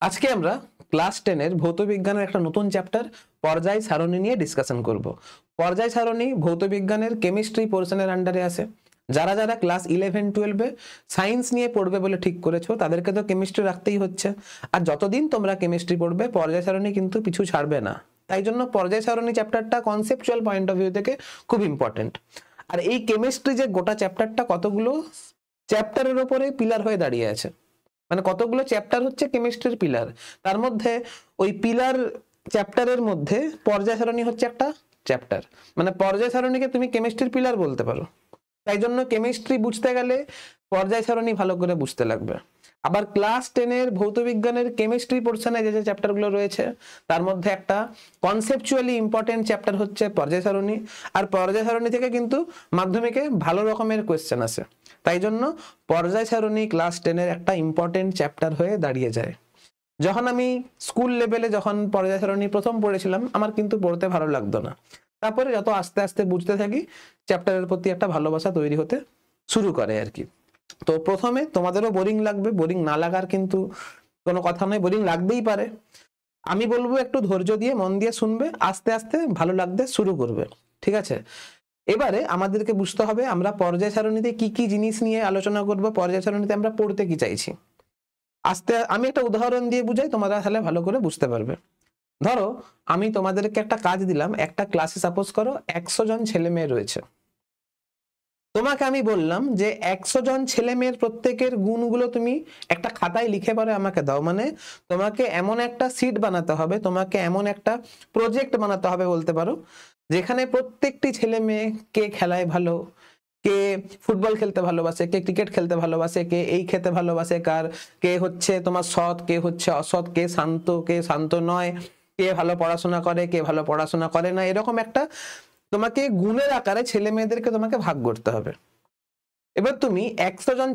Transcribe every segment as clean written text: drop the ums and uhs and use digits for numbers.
আজকে আমরা ক্লাস 10 এর ভৌত বিজ্ঞানের একটা নতুন চ্যাপ্টার পর্যায় সারণী নিয়ে ডিসকাশন করব। পর্যায় সারণী ভৌত বিজ্ঞানের কেমিস্ট্রি পোরশনের আন্ডারে আসে। যারা যারা ক্লাস 11-12 এ সায়েন্স নিয়ে পড়বে বলে ঠিক করেছো তাদেরকে তো কেমিস্ট্রি রাখতেই হচ্ছে, আর যতদিন তোমরা কেমিস্ট্রি পড়বে পর্যায় সারণী কিন্তু পিছু ছাড়বে না। তাই জন্য পর্যায় সারণী চ্যাপ্টারটা কনসেপচুয়াল পয়েন্ট অফ ভিউ থেকে খুব ইম্পর্টেন্ট। আর এই কেমিস্ট্রি যে গোটা চ্যাপ্টারটা কতগুলো চ্যাপ্টারের উপরে পিলার হয়ে দাঁড়িয়ে আছে, মানে কতগুলো চ্যাপ্টার হচ্ছে কেমিস্ট্রির পিলার, তার মধ্যে ওই পিলার চ্যাপ্টারের মধ্যে পর্যায় সারণী হচ্ছে একটা চ্যাপ্টার। মানে পর্যায় সারণীকে তুমি কেমিস্ট্রির পিলার বলতে পারো। তাই জন্য কেমিস্ট্রি বুঝতে গেলে পর্যায় সারণী ভালো করে বুঝতে লাগবে। আবার ক্লাস 10 এর ভৌত বিজ্ঞানের কেমিস্ট্রি পোরশনে যে যে চ্যাপ্টারগুলো রয়েছে তার মধ্যে একটা কনসেপচুয়ালি ইম্পর্টেন্ট চ্যাপ্টার হচ্ছে পর্যায় সারণী। আর পর্যায় সারণী থেকে কিন্তু মাধ্যমিকে ভালো রকমের কোয়েশ্চেন আসে। তাই জন্য পর্যায় সারণী ক্লাস 10 এর একটা ইম্পর্টেন্ট চ্যাপ্টার হয়ে দাঁড়িয়ে যায়। যখন আমি স্কুল লেভেলে যখন পর্যায় সারণী প্রথম পড়েছিলাম আমার কিন্তু পড়তে ভালো লাগতো না। তারপরে যত আস্তে আস্তে বুঝতে থাকি চ্যাপ্টারের প্রতি একটা ভালোবাসা তৈরি হতে শুরু করে আর কি। তো প্রথমে তোমাদেরও বোরিং লাগবে, বোরিং না লাগার কিন্তু কোনো কথা নয়, বোরিং লাগতেই পারে। আমি বলবো একটু ধৈর্য দিয়ে মন দিয়ে শুনবে, আস্তে আস্তে ভালো লাগতে শুরু করবে, ঠিক আছে? এবারে আমাদেরকে বুঝতে হবে আমরা পর্যায় সারণীতে কি কি জিনিস নিয়ে আলোচনা করব, পর্যায় সারণীতে আমরা পড়তে কি চাইছি। আমি একটা উদাহরণ দিয়ে বুঝাই, তোমরা তাহলে ভালো করে বুঝতে পারবে। ধরো আমি তোমাদেরকে একটা কাজ দিলাম, একটা ক্লাসে সাপোজ করো 100 জন ছেলে মেয়ে রয়েছে। তোমাকে আমি বললাম যে 100 জন ছেলে মেয়ের প্রত্যেকের গুণগুলো তুমি একটা খাতায় লিখে পরে আমাকে দাও। মানে তোমাকে এমন একটা সিট বানাতে হবে, তোমাকে এমন একটা প্রজেক্ট বানাতে হবে বলতে পারো, যেখানে প্রত্যেকটি ছেলে মেয়ে কে খেলায় ভালো, কে ফুটবল খেলতে ভালোবাসে, কে ক্রিকেট খেলতে ভালোবাসে, কে এই খেতে ভালোবাসে, কে হচ্ছে তোমার সৎ, কে হচ্ছে অসৎ, কে শান্ত নয়, কে ভালো পড়াশোনা করে, কে ভালো পড়াশোনা করে না, এরকম একটা তোমাকে গুণের আকারে ছেলে মেয়েদেরকে তোমাকে ভাগ করতে হবে। এবার তুমি 100 জন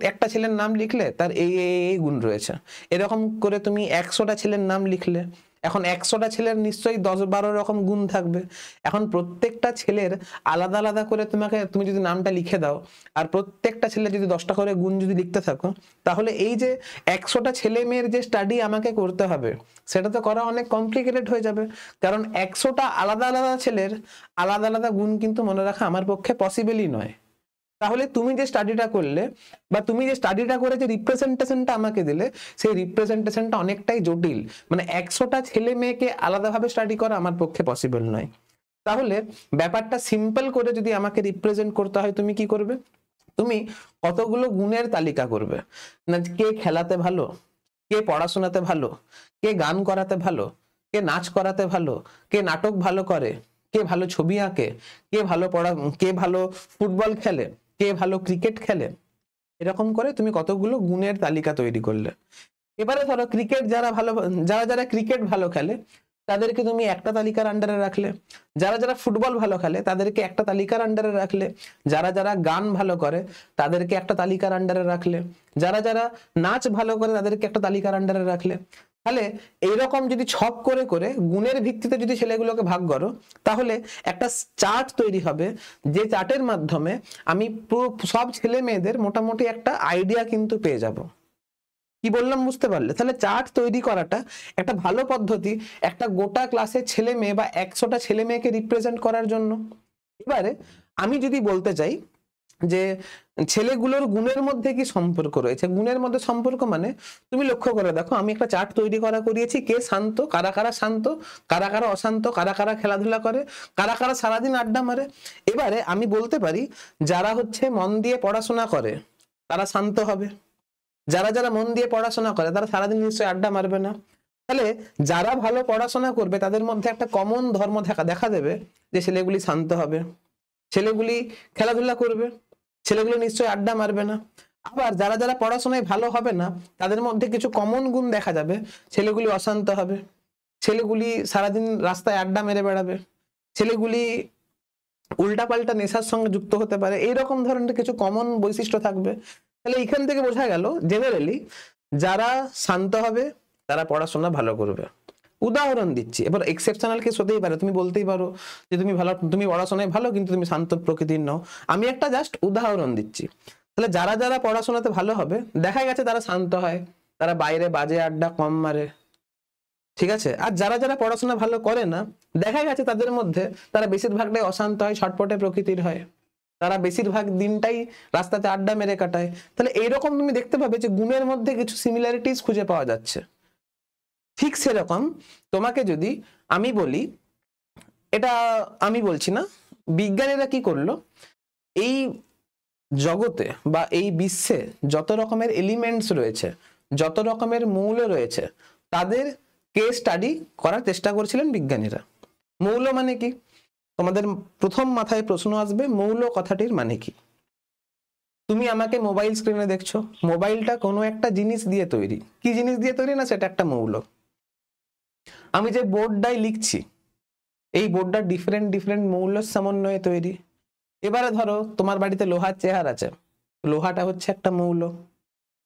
একটা ছেলের নাম লিখলে তার এই গুণ রয়েছে, এরকম করে তুমি 100টা ছেলের নাম লিখলে। এখন 100টা ছেলের নিশ্চয়ই 10-12 রকম গুণ থাকবে। এখন প্রত্যেকটা ছেলের আলাদা আলাদা করে তুমি যদি নামটা লিখে দাও, আর প্রত্যেকটা ছেলে যদি 10টা করে গুণ যদি লিখতে থাকো, তাহলে এই যে 100টা ছেলে মেয়ের যে স্টাডি আমাকে করতে হবে সেটা তো করা অনেক কমপ্লিকেটেড হয়ে যাবে। কারণ 100টা আলাদা আলাদা ছেলের আলাদা আলাদা গুণ কিন্তু মনে রাখা আমার পক্ষে পসিবলই নয়। তাহলে তুমি যে স্টাডিটা করলে বা তুমি যে স্টাডিটা করে যে রিপ্রেজেন্টেশনটা আমাকে দিলে, সেই রিপ্রেজেন্টেশনটা অনেকটাই জটিল। মানে 100টা ছেলে মেয়েকে আলাদাভাবে স্টাডি করা আমার পক্ষে পসিবল নয়। তাহলে ব্যাপারটা সিম্পল করে যদি আমাকে রিপ্রেজেন্ট করতে হয়, তুমি কি করবে? তুমি কতগুলো গুণের তালিকা করবে, না কে খেলাতে ভালো, কে পড়াশোনাতে ভালো, কে গান করাতে ভালো, কে নাচ করাতে ভালো, কে নাটক ভালো করে, কে ভালো ছবি আঁকে, কে ভালো ফুটবল খেলে, কে ভালো ক্রিকেট খেলে, এরকম করে তুমি কতগুলো গুণের তালিকা তৈরি করলে। এবারে ধরো যারা যারা ক্রিকেট ভালো খেলে তাদেরকে তুমি একটা তালিকার আন্ডারে রাখলে, যারা যারা ফুটবল ভালো খেলে তাদেরকে একটা তালিকার আন্ডারে রাখলে, যারা যারা গান ভালো করে তাদেরকে একটা তালিকার আন্ডারে রাখলে, যারা যারা নাচ ভালো করে তাদেরকে একটা তালিকার আন্ডারে রাখলে। তাহলে এইরকম যদি ছক করে করে গুণের ভিত্তিতে যদি ছেলেগুলোকে ভাগ করো, তাহলে একটা চার্ট তৈরি হবে, যে চার্টের মাধ্যমে আমি পুরো সব ছেলে মেয়েদের মোটামুটি একটা আইডিয়া কিন্তু পেয়ে যাব। কি বললাম বুঝতে পারলে? তাহলে চার্ট তৈরি করাটা একটা ভালো পদ্ধতি একটা গোটা ক্লাসের ছেলে মেয়ে বা 100টা ছেলে মেয়েকে রিপ্রেজেন্ট করার জন্য। এবারে আমি যদি বলতে চাই যে ছেলেগুলোর গুণের মধ্যে কি সম্পর্ক রয়েছে, গুণের মধ্যে সম্পর্ক মানে তুমি লক্ষ্য করে দেখো, আমি একটা চার্ট তৈরি করিয়েছি, কে শান্ত, কারা কারা শান্ত, কারা কারা অশান্ত, কারা কারা খেলাধুলা করে, কারা কারা সারাদিন আড্ডা মারে। এবারে আমি বলতে পারি যারা হচ্ছে মন দিয়ে পড়াশোনা করে তারা শান্ত হবে, যারা যারা মন দিয়ে পড়াশোনা করে তারা সারাদিন নিশ্চয়ই আড্ডা মারবে না। তাহলে যারা ভালো পড়াশোনা করবে তাদের মধ্যে একটা কমন ধর্ম দেখা দেবে, যে ছেলেগুলি শান্ত হবে, ছেলেগুলি খেলাধুলা করবে, ছেলেগুলো নিশ্চয়ই আড্ডা মারবে না। আবার যারা যারা পড়াশোনায় ভালো হবে না তাদের মধ্যে কিছু কমন গুণ দেখা যাবে, ছেলেগুলি অশান্ত হবে, ছেলেগুলি সারাদিন রাস্তায় আড্ডা মেরে বেড়াবে, ছেলেগুলি উল্টাপাল্টা নেশার সঙ্গে যুক্ত হতে পারে, এইরকম ধরনের কিছু কমন বৈশিষ্ট্য থাকবে। তাহলে এখান থেকে বোঝা গেল জেনারেলি যারা শান্ত হবে তারা পড়াশোনা ভালো করবে। উদাহরণ দিচ্ছি, এবার এক্সেপশনাল কেস হতেই পারে, তুমি বলতেই পারো যে তুমি পড়াশোনায় ভালো কিন্তু তুমি শান্ত প্রকৃতির নও। আমি একটা জাস্ট উদাহরণ দিচ্ছি। তাহলে যারা যারা পড়াশোনাতে ভালো হবে দেখা গেছে তারা শান্ত হয়, তারা বাইরে বাজে আড্ডা কম মারে, ঠিক আছে। আর যারা যারা পড়াশোনা ভালো করে না, দেখা গেছে তাদের মধ্যে তারা বেশিরভাগটাই অশান্ত হয়, ছটপটে প্রকৃতির হয়, তারা বেশিরভাগ দিনটাই রাস্তাতে আড্ডা মেরে কাটায়। তাহলে এইরকম তুমি দেখতে পাবে যে গুণের মধ্যে কিছু সিমিলারিটিস খুঁজে পাওয়া যাচ্ছে। ঠিক সেরকম তোমাকে যদি আমি বলি, এটা আমি বলছি না, বিজ্ঞানীরা কি করলো, এই জগতে বা এই বিশ্বে যত রকমের এলিমেন্টস রয়েছে, যত রকমের মৌল রয়েছে, তাদের কেস স্টাডি করার চেষ্টা করেছিলেন বিজ্ঞানীরা। মৌল মানে কি? তোমাদের প্রথম মাথায় প্রশ্ন আসবে, মৌল কথাটির মানে কি? তুমি আমাকে মোবাইল স্ক্রিনে দেখছো, মোবাইলটা কোনো একটা জিনিস দিয়ে তৈরি। কি জিনিস দিয়ে তৈরি? না, সেটা একটা মৌল। আমি যে বোর্ডটাই লিখছি, এই বোর্ডটা ডিফারেন্ট ডিফারেন্ট মৌলের সমন্বয়ে তৈরি। এবারে ধরো তোমার বাড়িতে লোহার চেয়ার আছে, লোহাটা হচ্ছে একটা মৌল।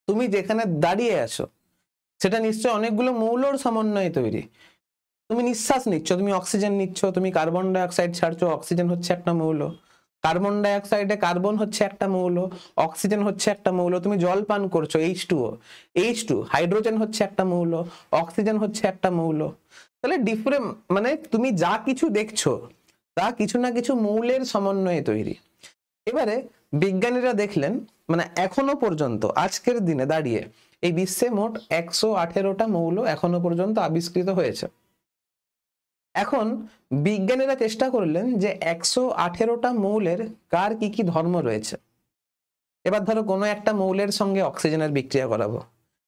তুমি যেখানে দাঁড়িয়ে আছো সেটা নিশ্চয় অনেকগুলো মৌলর সমন্বয়ে তৈরি। তুমি নিঃশ্বাস নিচ্ছ, তুমি অক্সিজেন নিচ্ছ, তুমি কার্বন ডাই অক্সাইড ছাড়ছো, অক্সিজেন হচ্ছে একটা মৌল। কার্বন ডাই অক্সাইডে কার্বন হচ্ছে একটা মৌল, অক্সিজেন হচ্ছে একটা মৌল। তুমি জল পান করছো, H2O, হাইড্রোজেন হচ্ছে একটা মৌল, অক্সিজেন হচ্ছে একটা মৌল। তাহলে ডিফারেন্ট মানে তুমি যা কিছু দেখছো তা কিছু না কিছু মৌলের সমন্বয়ে তৈরি। এবারে বিজ্ঞানীরা দেখলেন, মানে এখনো পর্যন্ত আজকের দিনে দাঁড়িয়ে এই বিশ্বে মোট 118টা মৌল এখনো পর্যন্ত আবিষ্কৃত হয়েছে। এখন বিজ্ঞানীরা চেষ্টা করলেন যে 118টা মৌলের কার কি কি ধর্ম রয়েছে। এবার ধরো কোনো একটা মৌলের সঙ্গে অক্সিজেনের বিক্রিয়া করাবো।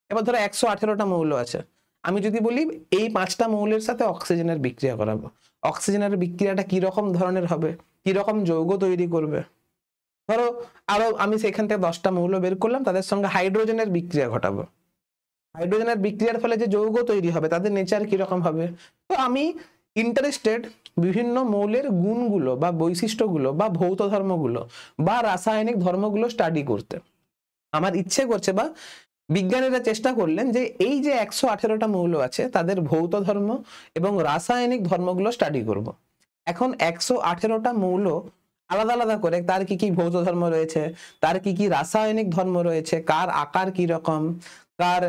এবার ধরো 118টা মৌল আছে, আমি যদি বলি এই 5টা মৌলের সাথে অক্সিজেনের বিক্রিয়া করাবো, অক্সিজেনের বিক্রিয়াটা কি রকম ধরনের হবে, কি রকম যৌগ তৈরি করবে। ধরো আরো আমি সেখান থেকে 10টা মৌল বের করলাম, তাদের সঙ্গে হাইড্রোজেনের বিক্রিয়া ঘটাবো। হাইড্রোজেনের বিক্রিয়ার ফলে যে যৌগ তৈরি হবে তাদের নেচার কিরকম হবে। তো আমি ইন্টারেস্টেড বিভিন্ন মৌলের গুণগুলো বা বৈশিষ্ট্যগুলো বা ভৌত ধর্মগুলো বা রাসায়নিক ধর্মগুলো স্টাডি করতে আমার ইচ্ছে করছে, বা বিজ্ঞানীরা চেষ্টা করলেন যে এই যে 118টা মৌল আছে তাদের ভৌত ধর্ম এবং রাসায়নিক ধর্মগুলো স্টাডি করব। এখন 118টা মৌল আলাদা আলাদা করে তার কি কি ভৌত ধর্ম রয়েছে, তার কি কি রাসায়নিক ধর্ম রয়েছে, কার আকার কি রকম, কার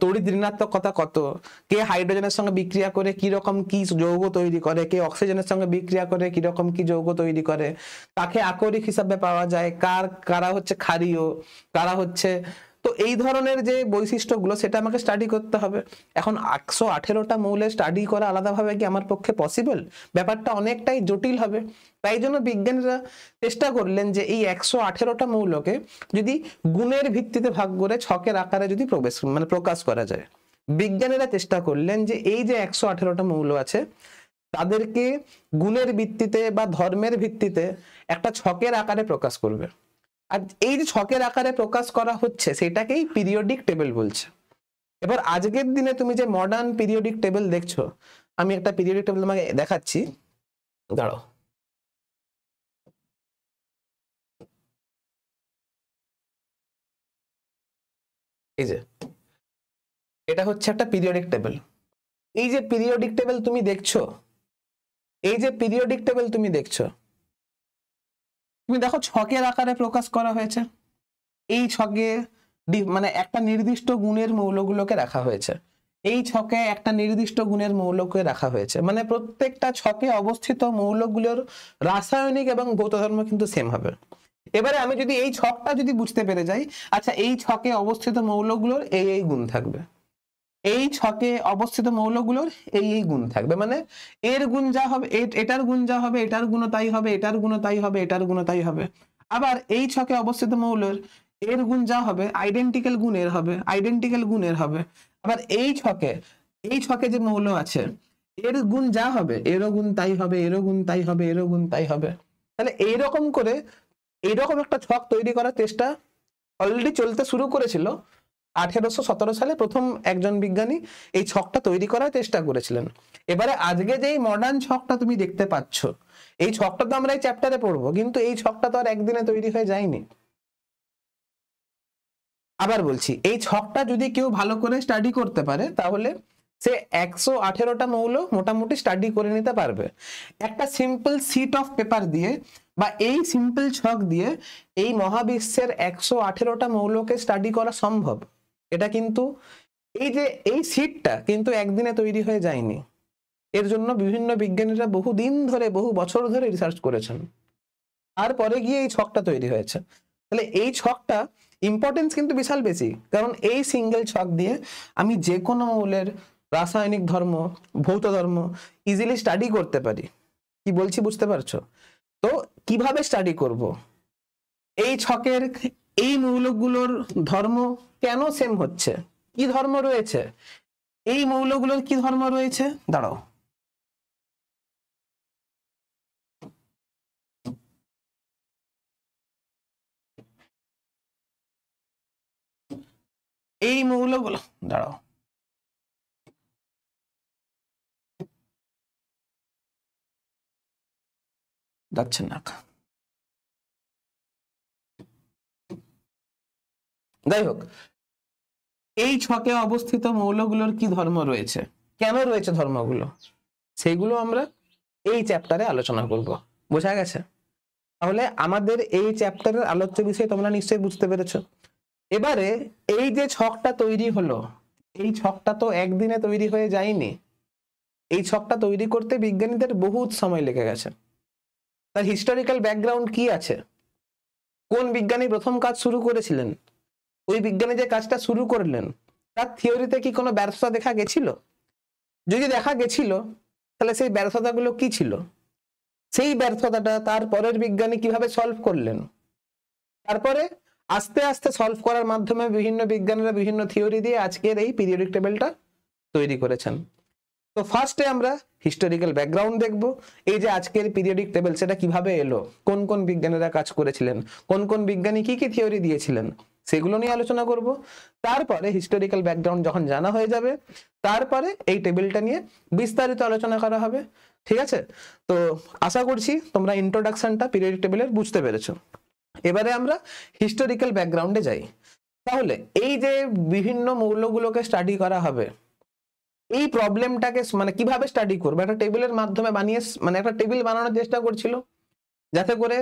তড়িৎ ঋণাত্মকতা কত, কে হাইড্রোজেনের সঙ্গে বিক্রিয়া করে কি রকম কি যৌগ তৈরি করে, কে অক্সিজেনের সঙ্গে বিক্রিয়া করে কি রকম কি যৌগ তৈরি করে, কাকে আকরিক হিসাবে পাওয়া যায়, কারা হচ্ছে ক্ষারীয়, কারা হচ্ছে। তো এই ধরনের যে বৈশিষ্ট্যগুলো সেটা আমাকে স্টাডি করতে হবে। এখন 118টা মৌলের স্টাডি করা আলাদাভাবে কি আমার পক্ষে পসিবল? ব্যাপারটা অনেকটাই জটিল হবে। তাই জন্য বিজ্ঞানীরা চেষ্টা করলেন যে এই 118টা মৌলকে যদি গুণের ভিত্তিতে ভাগ করে ছকের আকারে যদি প্রকাশ করা যায়। বিজ্ঞানীরা চেষ্টা করলেন যে এই যে 118টা মৌল আছে তাদেরকে গুণের ভিত্তিতে বা ধর্মের ভিত্তিতে একটা ছকের আকারে প্রকাশ করবে। আর এই যে ছকের আকারে প্রকাশ করা হচ্ছে সেটাকেই পিরিয়ডিক টেবিল বলছে। এবার আজকের দিনে তুমি যে মডার্ন পিরিয়ডিক টেবিল দেখছো, আমি একটা পিরিয়ডিক টেবিল তোমাকে দেখাচ্ছি, দাঁড়াও। এই যে এটা হচ্ছে একটা পিরিয়ডিক টেবিল। এই যে পিরিয়ডিক টেবিল তুমি দেখছো, এই যে পিরিয়ডিক টেবিল তুমি দেখছো, তুমি দেখো ছকের আকারে প্রকাশ করা হয়েছে। এই ছকে মানে একটা নির্দিষ্ট গুণের মৌলগুলোকে রাখা হয়েছে, এই ছকে একটা নির্দিষ্ট গুণের মৌলকে রাখা হয়েছে। মানে প্রত্যেকটা ছকে অবস্থিত মৌলগুলোর রাসায়নিক এবং ভৌত ধর্ম কিন্তু সেম হবে। এবারে আমি যদি এই ছকটা যদি বুঝতে পেরে যাই, আচ্ছা এই ছকে অবস্থিত মৌলগুলোর এই গুণ থাকবে, এই ছকে অবস্থিত মৌলগুলোর এই গুণ থাকবে, মানে এর গুণ যা হবে এটার গুণ যা হবে এটার গুণ তাই হবে, এটার গুণ তাই হবে, এটার গুণ তাই হবে। আবার এই ছকে অবস্থিত মৌলের এর গুণ যা হবে আইডেন্টিক্যাল গুণের হবে, আইডেন্টিক্যাল গুণের হবে। আবার এই ছকে যে মৌল আছে এর গুণ যা হবে এরও গুণ তাই হবে, এরও গুণ তাই হবে, এরও গুণ তাই হবে। তাহলে এইরকম করে এইরকম একটা ছক তৈরি করার চেষ্টা অলরেডি চলতে শুরু করেছিল। 1817 সালে প্রথম একজন বিজ্ঞানী এই ছকটা তৈরি করার চেষ্টা করেছিলেন। এবারে আজকে যে মডার্ন ছকটা তুমি দেখতে পাচ্ছ, এই ছকটা তো আমরা এই চ্যাপ্টারে পড়বো, কিন্তু এই ছকটা তো আর একদিনে তৈরি হয়ে যায়নি। আবার বলছি, এই ছকটা যদি কেউ ভালো করে স্টাডি করতে পারে তাহলে সে 118টা মৌল মোটামুটি স্টাডি করে নিতে পারবে। একটা সিম্পল শিট অফ পেপার দিয়ে বা এই সিম্পল ছক দিয়ে এই মহাবিশ্বের 118টা মৌলকে স্টাডি করা সম্ভব। এটা কিন্তু এই সিটটা কিন্তু একদিনে তৈরি হয়ে যায়নি। এর জন্য বিভিন্ন বিজ্ঞানীরা বহুদিন ধরে, বহু বছর ধরে রিসার্চ করেছেন, তারপরে গিয়ে এই ছকটা তৈরি হয়েছে। তাহলে এই ছকটা ইম্পর্টেন্স কিন্তু বিশাল বেশি, কারণ এই সিঙ্গেল ছক দিয়ে আমি যে কোনো মৌলের রাসায়নিক ধর্ম, ভৌত ধর্ম ইজিলি স্টাডি করতে পারি। কি বলছি বুঝতে পারছো? তো কিভাবে স্টাডি করব? এই ছকের এই মৌলগুলোর ধর্ম কেন সেম হচ্ছে, কি ধর্ম রয়েছে, এই মৌলগুলোর কি ধর্ম রয়েছে, দাঁড়াও, এই মৌলগুলো, দাঁড়াও, যাচ্ছে না, যাই হোক, এই ছকে অবস্থিত মৌলগুলোর কি ধর্ম রয়েছে, কেন রয়েছে ধর্মগুলো, সেগুলো আমরা এই চ্যাপ্টারে আলোচনা করব। বোঝা গেছে? তাহলে আমাদের এই চ্যাপ্টারের আলোচ্য বিষয় তোমরা নিশ্চয়ই বুঝতে পেরেছো। এবারে এই যে ছকটা তৈরি হলো, এই ছকটা তো একদিনে তৈরি হয়ে যায়নি। এই ছকটা তৈরি করতে বিজ্ঞানীদের বহুত সময় লেগে গেছে। তার হিস্টোরিক্যাল ব্যাকগ্রাউন্ড কি আছে, কোন বিজ্ঞানী প্রথম কাজ শুরু করেছিলেন, ওই বিজ্ঞানী যে কাজটা শুরু করলেন তার থিওরিতে কি কোনো ব্যর্থতা দেখা গেছিল? যদি দেখা গেছিল তাহলে সেই ব্যর্থতাগুলো কি ছিল, সেই ব্যর্থতাটা তার পরের বিজ্ঞানী কিভাবে সলভ করলেন, তারপরে আস্তে আস্তে সলভ করার মাধ্যমে বিভিন্ন বিজ্ঞানীরা বিভিন্ন থিওরি দিয়ে আজকের এই পিরিয়ডিক টেবিলটা তৈরি করেছেন। তো ফার্স্টে আমরা হিস্টোরিক্যাল ব্যাকগ্রাউন্ড দেখব, এই যে আজকের পিরিয়ডিক টেবিল সেটা কিভাবে এলো, কোন কোন বিজ্ঞানীরা কাজ করেছিলেন, কোন কোন বিজ্ঞানী কি কি থিওরি দিয়েছিলেন, সেগুলো নিয়ে আলোচনা করব। তারপরে হিস্টোরিক্যাল ব্যাকগ্রাউন্ড যখন জানা হয়ে যাবে, তারপরে এই টেবিলটা নিয়ে বিস্তারিত আলোচনা করা হবে। ঠিক আছে? তো আশা করছি তোমরা ইন্ট্রোডাকশনটা পিরিয়ডিক টেবিলের বুঝতে পেরেছো। এবারে আমরা হিস্টোরিক্যাল ব্যাকগ্রাউন্ডে যাই। তাহলে এই যে বিভিন্ন মৌলগুলোকে স্টাডি করা হবে, এই প্রবলেমটাকে মানে কিভাবে স্টাডি করবে, একটা টেবিলের মাধ্যমে বানিয়ে, মানে একটা টেবিল বানানোর চেষ্টা করছিল যাতে করে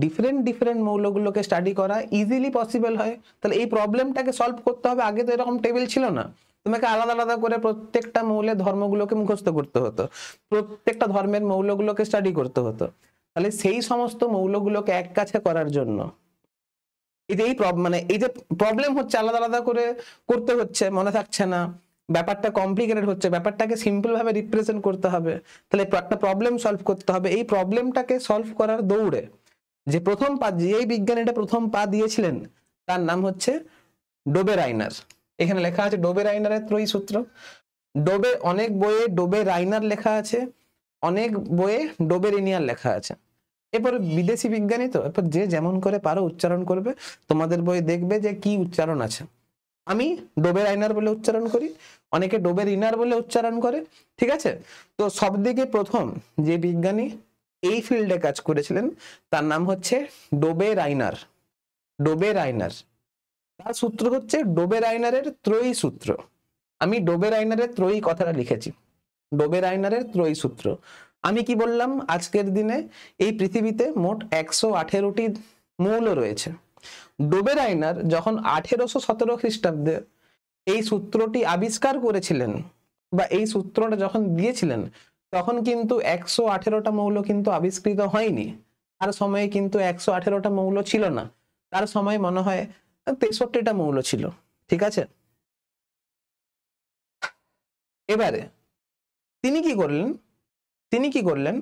ডিফারেন্ট মৌলগুলোকে স্টাডি করা ইজিলি পসিবল হয়। তাহলে এই প্রবলেমটাকে সলভ করতে হবে। আগে তো এরকম টেবিল ছিল না, তোমাকে আলাদা আলাদা করে প্রত্যেকটা মৌলের ধর্মগুলোকে মুখস্থ করতে হতো, প্রত্যেকটা ধর্মের মৌলগুলোকে স্টাডি করতে হতো। তাহলে সেই সমস্ত মৌলগুলোকে এক কাছে করার জন্য এই যে এই যে প্রবলেম হচ্ছে, আলাদা আলাদা করে করতে হচ্ছে, মনে থাকছে না, ব্যাপারটা কমপ্লিকেটেড হচ্ছে, ব্যাপারটাকে সিম্পল ভাবে রিপ্রেজেন্ট করতে হবে, তাহলে একটা প্রবলেম সলভ করতে হবে। এই প্রবলেমটাকে সলভ করার দৌড়ে যে প্রথম পা, যে বিজ্ঞানীটা প্রথম পা দিয়েছিলেন তার নাম হচ্ছে ডোবেরাইনার। এখানে লেখা আছে ডোবেরাইনারের ত্রয়ী সূত্র। অনেক বইয়ে ডোবেরাইনার লেখা আছে, অনেক বইয়ে ডোবেরিনিয়ার লেখা আছে। এরপর বিদেশি বিজ্ঞানী তো, এরপর যে যেমন করে পারো উচ্চারণ করবে, তোমাদের বই দেখবে যে কি উচ্চারণ আছে। আমি ডোবেরাইনার বলে উচ্চারণ করি, অনেকে ডোবেরিনার বলে উচ্চারণ করে। ঠিক আছে? তো সবদিকে প্রথম যে বিজ্ঞানী এই ফিল্ডে কাজ করেছিলেন তার নাম হচ্ছে ডোবেরাইনার। তার সূত্র হচ্ছে ডোবেরাইনারের ত্রয়ী সূত্র। আমি ডোবেরাইনারের ত্রয়ী কথাটা লিখেছি, ডোবেরাইনারের ত্রয়ী সূত্র। আমি কি বললাম, আজকের দিনে এই পৃথিবীতে মোট 118টি মৌল রয়েছে। ডোবেরাইনার যখন 1817 খ্রিস্টাব্দে এই সূত্রটি আবিষ্কার করেছিলেন বা এই সূত্রটা যখন দিয়েছিলেন, তখন কিন্তু 118টা মৌল কিন্তু আবিষ্কৃত হয়নি। তার সময়ে কিন্তু 118টা মৌল ছিল না, তার সময় মনে হয় 63টা মৌল ছিল। ঠিক আছে? এবারে তিনি কি করলেন,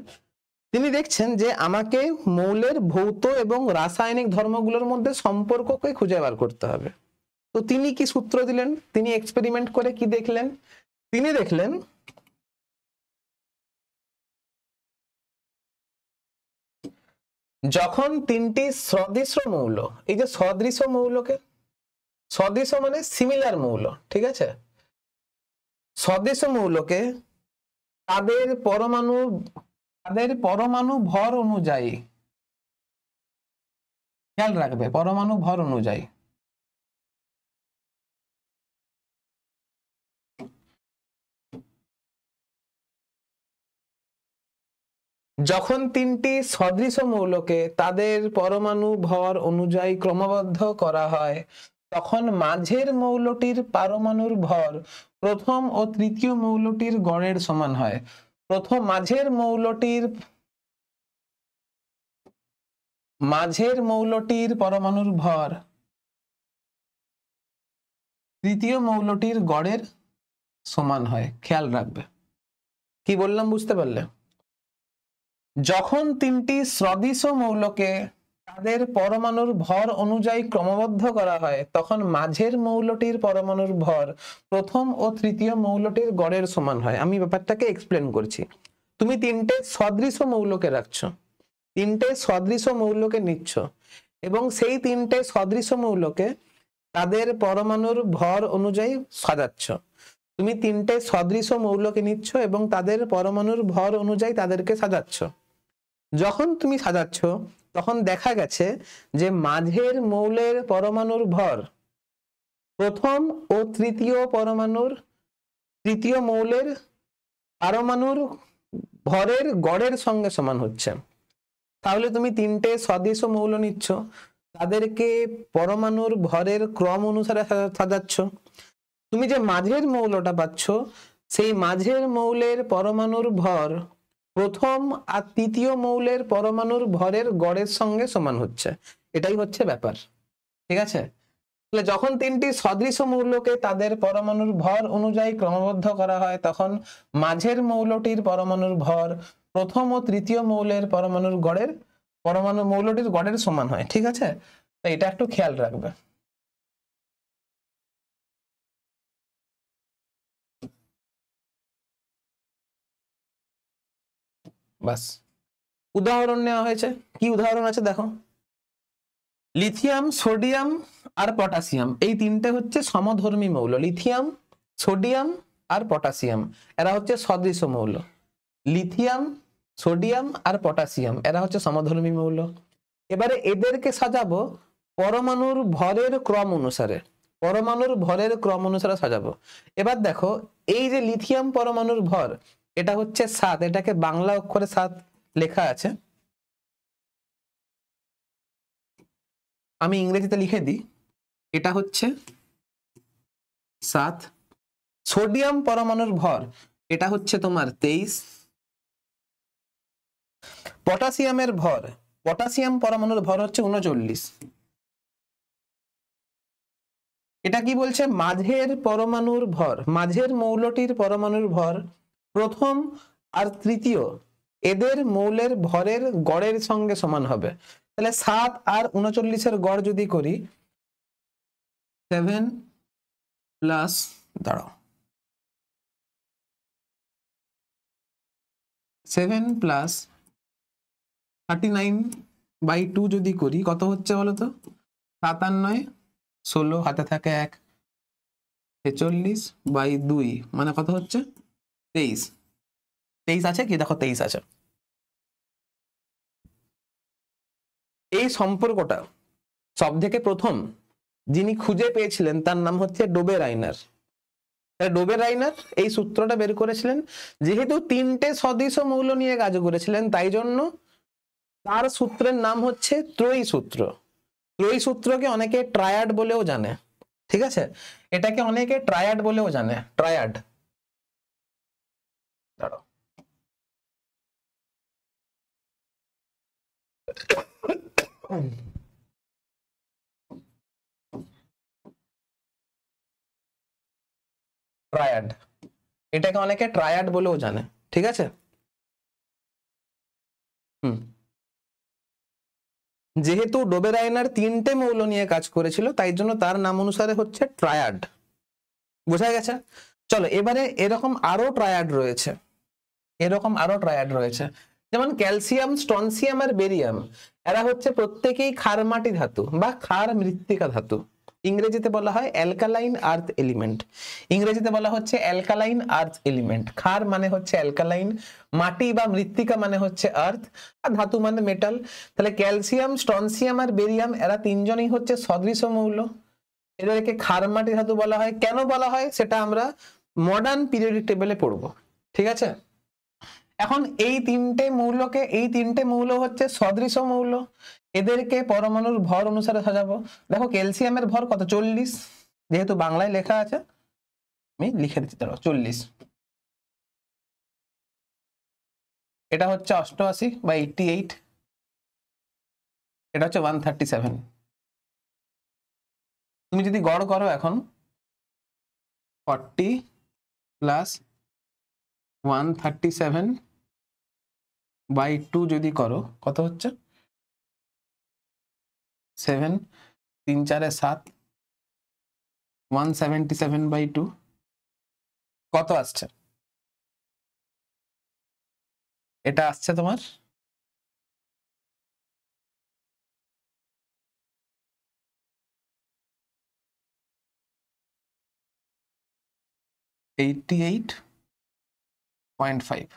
তিনি দেখছেন যে আমাকে মৌলের ভৌত এবং রাসায়নিক ধর্মগুলোর মধ্যে সম্পর্ককে খুঁজে বার করতে হবে। তো তিনি কি সূত্র দিলেন, তিনি এক্সপেরিমেন্ট করে কি দেখলেন, তিনি দেখলেন যখন তিনটি সদৃশ মৌল, এই যে সদৃশ মৌলকে, সদৃশ মানে সিমিলার মৌল, ঠিক আছে, সদৃশ মৌলকে তাদের পরমাণু ভর অনুযায়ী, খেয়াল রাখবে, পরমাণু ভর অনুযায়ী যখন তিনটি সদৃশ মৌলকে তাদের পরমাণু ভর অনুযায়ী ক্রমবদ্ধ করা হয়, তখন মাঝের মৌলটির পারমাণুর ভর প্রথম ও তৃতীয় মৌলটির গড়ের সমান হয়। মাঝের মৌলটির পরমাণুর ভর তৃতীয় মৌলটির গড়ের সমান হয়। খেয়াল রাখবে কি বললাম, বুঝতে পারলে? যখন তিনটি সদৃশ মৌলকে তাদের পরমাণুর ভর অনুযায়ী ক্রমবদ্ধ করা হয় তখন মাঝের মৌলটির পরমাণুর ভর প্রথম ও তৃতীয় মৌলটির গড়ের সমান হয়। আমি ব্যাপারটাকে এক্সপ্লেন করছি। তুমি তিনটে সদৃশ মৌলকে রাখছো, তিনটে সদৃশ মৌলকে নিচ্ছ এবং সেই তিনটে সদৃশ মৌলকে তাদের পরমাণুর ভর অনুযায়ী সাজাচ্ছ। তুমি তিনটে সদৃশ মৌলকে নিচ্ছ এবং তাদের পরমাণুর ভর অনুযায়ী তাদেরকে সাজাচ্ছ। যখন তুমি সাজাচ্ছ তখন দেখা গেছে যে মাঝের মৌলের পরমাণুর ভর প্রথম ও তৃতীয় মৌলের পারমাণুর ভরের গড়ের সঙ্গে সমান হচ্ছে। তাহলে তুমি তিনটে সদৃশ মৌল নিচ্ছ, তাদেরকে পরমাণুর ভরের ক্রম অনুসারে সাজাচ্ছ। তুমি যে মাঝের মৌলটা পাচ্ছ সেই মাঝের মৌলের পরমাণুর ভর প্রথম আর তৃতীয় মৌলের পরমাণুর ভরের গড়ের সঙ্গে সমান হচ্ছে। এটাই হচ্ছে ব্যাপার, ঠিক আছে? তাহলে যখন তিনটি সদৃশ মৌলকে তাদের পরমাণুর ভর অনুযায়ী ক্রমবদ্ধ করা হয় তখন মাঝের মৌলটির পরমাণুর ভর প্রথম ও তৃতীয় মৌলের মৌলটির গড়ের সমান হয়, ঠিক আছে? তাই এটা একটু খেয়াল রাখবে। বাস, উদাহরণ নেওয়া হয়েছে। কি উদাহরণ আছে দেখো, লিথিয়াম, সোডিয়াম আর পটাশিয়াম এই তিনটে হচ্ছে সমধর্মী মৌল। লিথিয়াম, সোডিয়াম আর পটাশিয়াম এরা হচ্ছে সদৃশ মৌল। লিথিয়াম, সোডিয়াম আর পটাশিয়াম এরা হচ্ছে সমধর্মী মৌল। এবারে এদেরকে সাজাবো পরমাণুর ভরের ক্রম অনুসারে, সাজাবো। এবার দেখো এই যে লিথিয়াম পরমাণুর ভর এটা হচ্ছে 7, এটাকে বাংলা অক্ষরে 7 লেখা আছে, আমি ইংরেজিতে লিখে দিই, এটা হচ্ছে 7। সোডিয়াম পরমাণুর ভর এটা হচ্ছে তোমার 23। পটাশিয়াম পরমাণুর ভর হচ্ছে 39। এটা কি বলছে? মাঝের মৌলটির পরমাণুর ভর প্রথম আর তৃতীয় এদের মৌলের ভরের গড়ের সঙ্গে সমান হবে। তাহলে 7 আর 39-এর গড় যদি করি 7 প্লাস 39/2 যদি করি কত হচ্ছে বলতো? 7 আর 9 16, হাতে থাকে 1, 46/2 মানে কত হচ্ছে? 23 আছে কি? দেখো 23 আছে। এই সম্পর্কটা সব থেকে প্রথম যিনি খুঁজে পেয়েছিলেন তার নাম হচ্ছে ডোবেরাইনার। ডোবেরাইনার এই সূত্রটা বের করেছিলেন। যেহেতু তিনটে সদৃশ মৌল নিয়ে কাজ করেছিলেন তাই জন্য তার সূত্রের নাম হচ্ছে ত্রয়ী সূত্র। ত্রয়ী সূত্রকে অনেকে ট্রায়াড বলেও জানে, ঠিক আছে? এটাকে অনেকে ট্রায়াড বলেও জানে, ট্রায়াড। ট্রায়াড, এটাকে অনেকে ট্রায়াড বলেও জানে, ঠিক আছে? যেহেতু ডোবেরাইনার তিনটে মৌল নিয়ে কাজ করেছিল তাই জন্য তার নাম অনুসারে হচ্ছে ট্রায়াড। বোঝা গেছে? চলো এবারে এরকম আরো ট্রায়াড রয়েছে, যেমন ক্যালসিয়াম, স্ট্রনসিয়াম আর বেরিয়াম এরা হচ্ছে প্রত্যেকেই ক্ষারমাটি ধাতু বা ক্ষার মৃত্তিকা ধাতু। ইংরেজিতে বলা হয় অ্যালকালাইন আর্থ এলিমেন্ট। ক্ষার মানে হচ্ছে অ্যালকালাইন, মাটি বা মৃত্তিকা মানে হচ্ছে আর্থ, আর ধাতু মানে মেটাল। তাহলে ক্যালসিয়াম, স্ট্রনসিয়াম আর বেরিয়াম এরা তিনজনই হচ্ছে সদৃশ মৌল। এদেরকে ক্ষারমাটি ধাতু বলা হয়। কেন বলা হয় সেটা আমরা মডার্ন পিরিয়ডিক টেবিলে পড়বো, ঠিক আছে? এখন এই তিনটে মৌল হচ্ছে সদৃশ মৌল। এদেরকে পরমাণুর ভর অনুসারে সাজাবো। দেখো ক্যালসিয়ামের ভর কত, 40, যেহেতু বাংলায় লেখা আছে আমি লিখে দিচ্ছি, দাঁড়াও 40। এটা হচ্ছে 88/88, এটা হচ্ছে 137। তুমি যদি গড় করো এখন 40 প্লাস 137/2 যদি করো কত হচ্ছে, 7 3 4 7, 177/2 কত আসছে? এটা আসছে তোমার 88.5।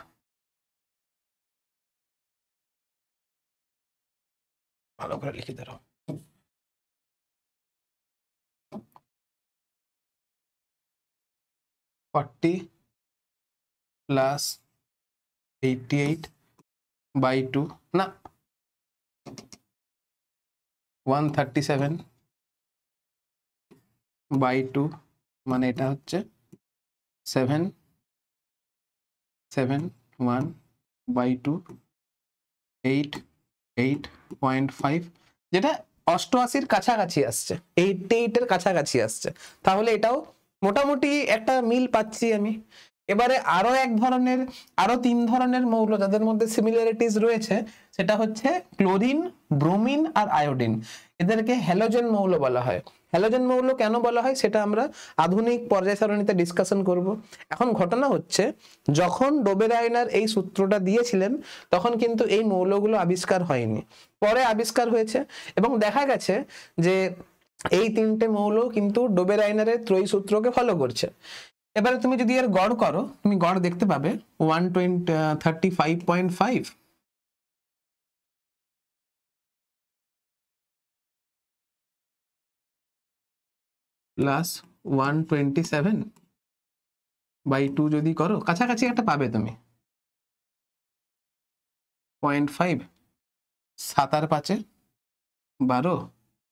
ভালো করে লিখে দাও। 40 প্লাস 88/2 না 137/2 মানে এটা হচ্ছে 771/2, 88.5, যেটা 88-র কাছাকাছি আসছে, 88-এর কাছাকাছি আসছে। তাহলে এটাও মোটামুটি একটা মিল পাচ্ছি আমি। এবারে আরো 3 ধরনের মৌল যাদের মধ্যে সিমিলারিটিস রয়েছে, সেটা হচ্ছে ক্লোরিন, ব্রোমিন আর আয়োডিন। এদেরকে হ্যালোজেন মৌল বলা হয়। হ্যালোজেন মৌল কেন বলা হয় সেটা আমরা আধুনিক পর্যায় সারণীতে ডিসকাশন করব। এখন ঘটনা হচ্ছে, যখন ডোবেরাইনার এই সূত্রটা দিয়েছিলেন তখন কিন্তু এই মৌলগুলো আবিষ্কার হয়নি, পরে আবিষ্কার হয়েছে। এবং দেখা গেছে যে এই 3টে মৌল কিন্তু ডোবেরাইনারের ত্রয়ী সূত্রকে ফলো করছে। এবারে তুমি যদি এর গড় করো, তুমি গড় দেখতে পাবে 135.5 প্লাস 127/2 যদি করো, কাছাকাছি একটা পাবে তুমি 0.5। 7 আর 5 12,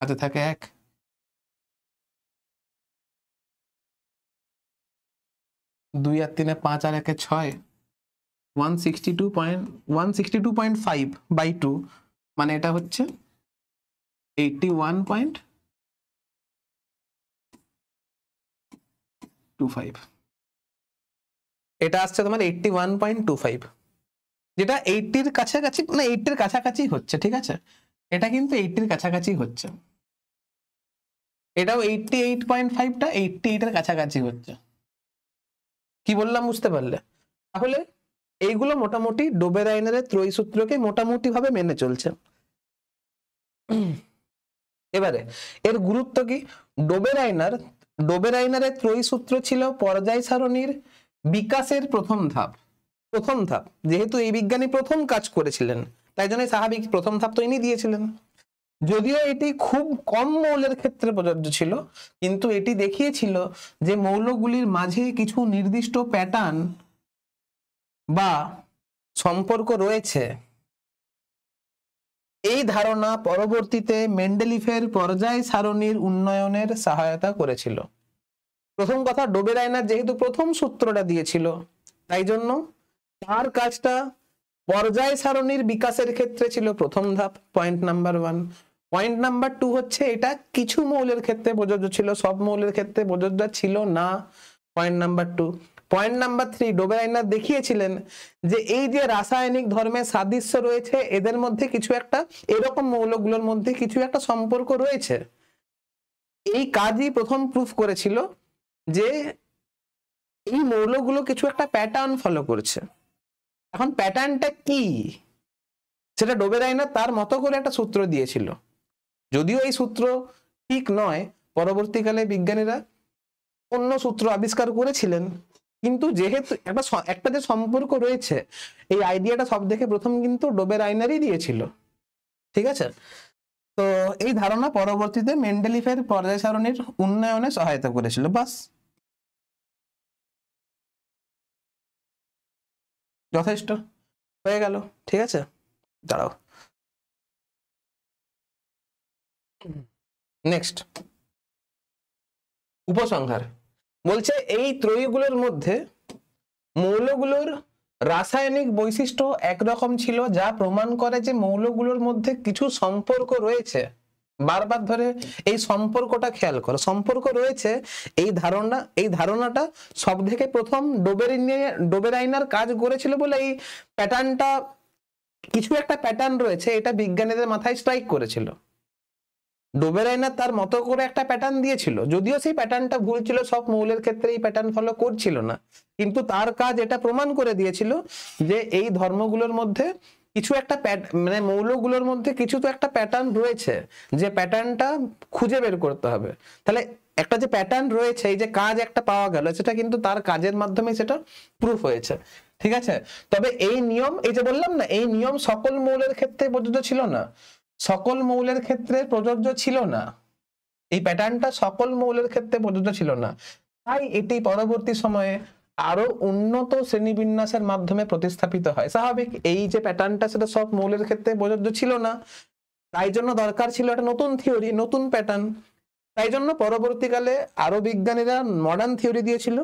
হাতে থাকে 1, 2 আর 3 5 আর 1 6, 162.5/2 মানে এটা হচ্ছে 81.25। এটা আসছে তোমার 81.25, যেটা 80-র কাছাকাছি, না 80-র কাছাকাছি হচ্ছে, ঠিক আছে? এটা কিন্তু 80-র কাছাকাছি হচ্ছে, এটাও 88.5টা 88-এর কাছাকাছি হচ্ছে। কি বললাম বুঝতে পারলে? তাহলে এইগুলো মোটামুটি ডোবেরাইনারের ত্রয়ী সূত্রকে মোটামুটি ভাবে মেনে চলছে। এবারে এর গুরুত্ব কি? ডোবেরাইনারের ত্রয়ী সূত্র ছিল পর্যায় সারণীর বিকাশের প্রথম ধাপ। যেহেতু এই বিজ্ঞানী প্রথম কাজ করেছিলেন, তাই জন্য স্বাভাবিক প্রথম ধাপ তো ইনি দিয়েছিলেন। যদিও এটি খুব কম মৌলের ক্ষেত্রে প্রযোজ্য ছিল, কিন্তু এটি দেখিয়েছিল যে মৌলগুলির মাঝে কিছু নির্দিষ্ট প্যাটার্ন বা সম্পর্ক রয়েছে। এই ধারণা পরবর্তীতে মেন্ডেলিফের পর্যায় সারণীর উন্নয়নের সহায়তা করেছিল। প্রথম কথা, ডোবেরাইনার যেহেতু প্রথম সূত্রটা দিয়েছিল, তাই জন্য তার কাজটা পর্যায় সারণীর বিকাশের ক্ষেত্রে ছিল প্রথম ধাপ, পয়েন্ট নাম্বার 1। পয়েন্ট নাম্বার 2 হচ্ছে এটা কিছু মৌলের ক্ষেত্রে প্রযোজ্য ছিল, সব মৌলের ক্ষেত্রে প্রযোজ্য ছিল না, পয়েন্ট নাম্বার 2। পয়েন্ট নাম্বার 3, ডোবেরাইনার দেখিয়েছিলেন যে এই যে রাসায়নিক ধর্মের সাদৃশ্য রয়েছে, এদের মধ্যে কিছু একটা, এরকম মৌলগুলোর মধ্যে কিছু একটা সম্পর্ক রয়েছে। এই কাজই প্রথম প্রুফ করেছিল যে এই মৌলগুলো কিছু একটা প্যাটার্ন ফলো করছে। এখন প্যাটার্নটা কি সেটা ডোবেরাইনার তার মতো করে একটা সূত্র দিয়েছিল। যদিও এই সূত্র ঠিক নয়, পরবর্তীকালে বিজ্ঞানীরা অন্য সূত্র আবিষ্কার করেছিলেন, কিন্তু যেহেতু একটা যে সম্পর্ক রয়েছে, এই আইডিয়াটা সব থেকে প্রথম কিন্তু ডোবেরাইনারই দিয়েছিল, ঠিক আছে? তো এই ধারণা পরবর্তীতে মেন্ডেলিফের পর্যায় সারণীর উন্নয়নে সহায়তা করেছিল। বাস, যথেষ্ট হয়ে গেল, ঠিক আছে? দাঁড়াও। নেক্সট উপসংহার বলছে এই ত্রয়ীগুলোর মধ্যে মৌলগুলোর রাসায়নিক বৈশিষ্ট্য একরকম ছিল, যা প্রমাণ করে যে মৌলগুলোর মধ্যে কিছু সম্পর্ক রয়েছে। বারবার ধরে এই সম্পর্কটা খেয়াল করো, সম্পর্ক রয়েছে। এই ধারণাটা সব থেকে প্রথম ডোবেরাইনার কাজ করেছিল বলে এই প্যাটার্নটা, কিছু একটা প্যাটার্ন রয়েছে, এটা বিজ্ঞানীদের মাথায় স্ট্রাইক করেছিল। ডোবেরাইনার তার মতো করে একটা প্যাটার্ন দিয়েছিল, যদিও সেই প্যাটার্নটা ভুল ছিল, সব মৌলের ক্ষেত্রে এই প্যাটার্ন ফলো করছিল না, কিন্তু তার কাজ এটা প্রমাণ করে দিয়েছিল যে এই ধর্মগুলোর মধ্যে কিছু একটা মানে মৌলগুলোর মধ্যে কিছু তো একটা প্যাটার্ন রয়েছে, যে প্যাটার্নটা খুঁজে বের করতে হবে। তাহলে একটা যে প্যাটার্ন রয়েছে, এই যে কাজ একটা পাওয়া গেল, সেটা কিন্তু তার কাজের মাধ্যমে সেটা প্রুফ হয়েছে। ঠিক আছে, তবে এই নিয়ম, এই যে বললাম না, এই নিয়ম সকল মৌলের ক্ষেত্রে প্রযোজ্য ছিল না, সকল মৌলের ক্ষেত্রে প্রযোজ্য ছিল না, এই প্যাটার্নটা সকল মৌলের ক্ষেত্রে প্রযোজ্য ছিল না। তাই এটি পরবর্তী সময়ে আরো উন্নত শ্রেণীবিন্যাসের মাধ্যমে প্রতিস্থাপিত হয়। স্বাভাবিক, এই যে প্যাটার্নটা সেটা সব মৌলের ক্ষেত্রে প্রযোজ্য ছিল না, তাই জন্য দরকার ছিল একটা নতুন থিওরি, নতুন প্যাটার্ন। তাই জন্য পরবর্তীকালে আরো বিজ্ঞানীরা মডার্ন থিওরি দিয়েছিল,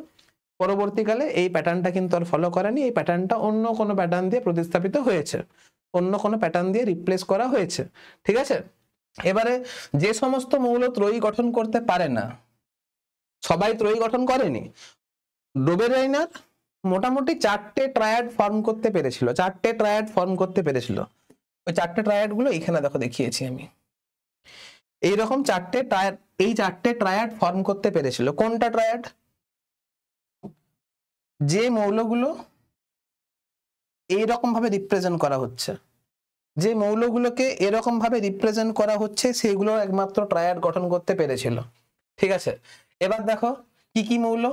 পরবর্তীকালে এই প্যাটার্নটা কিন্তু আর ফলো করেনি, এই প্যাটার্নটা অন্য কোনো প্যাটার্ন দিয়ে প্রতিস্থাপিত হয়েছে, অন্য কোনো প্যাটার্ন দিয়ে রিপ্লেস করা হয়েছে। ঠিক আছে, এবারে যে সমস্ত মৌল ত্রয়ী গঠন করতে পারে না, সবাই ত্রয়ী গঠন করেনি, ডোবেরাইনার মোটামুটি 4টে ট্রায়াড ফর্ম করতে পেরেছিল, 4টে ট্রায়াড ফর্ম করতে পেরেছিল। ওই 4টে ট্রায়াড গুলো এখানে দেখো দেখিয়েছি আমি, এইরকম 4টে ট্রায়াড, এই 4টে ট্রায়াড ফর্ম করতে পেরেছিল। কোনটা ট্রায়াড? যে মৌলগুলো এইরকম ভাবে রিপ্রেজেন্ট করা হচ্ছে, যে মৌলগুলোকে এরকম ভাবে রিপ্রেজেন্ট করা হচ্ছে, সেগুলো একমাত্র ট্রায়াড গঠন করতে পেরেছিল। ঠিক আছে, এবার দেখো কি কি মৌল,